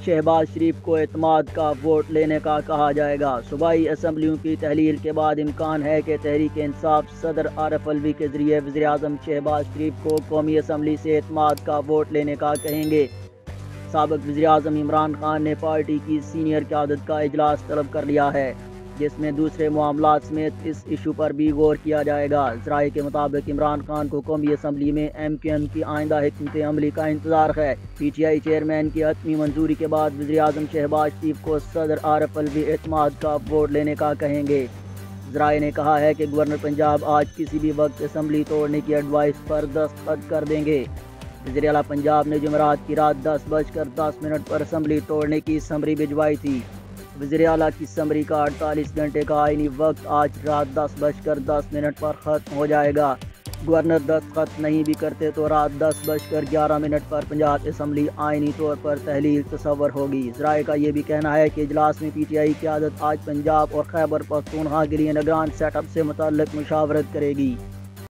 शहबाज शरीफ को एतमाद का वोट लेने का कहा जाएगा। सूबाई असम्बलियों की तहलील के बाद इम्कान है कि तहरीक इंसाफ सदर आरिफ अलवी के जरिए वज़ीर-ए-आज़म शहबाज शरीफ को कौमी असम्बली से एतमाद का वोट लेने का कहेंगे। साबिक़ वज़ीर-ए-आज़म इमरान खान ने पार्टी की सीनियर क़यादत का इजलास तलब कर लिया है, जिसमें दूसरे मामलात समेत इस इशू पर भी गौर किया जाएगा। ज़राए के मुताबिक इमरान खान को कौमी असम्बली में MQM की आइंदा हिकमत अमली का इंतजार है। PTI चेयरमैन की हतमी मंजूरी के बाद वज़ीर-ए-आज़म शहबाज शरीफ को सदर आरिफ अलवी एतमाद का वोट लेने का कहेंगे। ज़राए ने कहा है कि गवर्नर पंजाब आज किसी भी वक्त असम्बली तोड़ने की एडवाइस पर दस्तखत कर देंगे। वज़ीर आला पंजाब ने जुमेरात की रात 10:10 पर असम्बली तोड़ने की समरी भिजवाई थी। वज़ीर आला की समरी का 48 घंटे का आईनी वक्त आज रात 10:10 पर ख़त्म हो जाएगा। गवर्नर दस्तखत नहीं भी करते तो रात 10:11 पर पंजाब असम्बली आईनी तौर पर तहलील तस्वर होगी। ज़राए का ये भी कहना है कि इजलास में PTI क़यादत आज पंजाब और खैबर पख्तूनख्वा के लिए निगरान सेटअप से मुतल्लिक़ मुशावरत करेगी।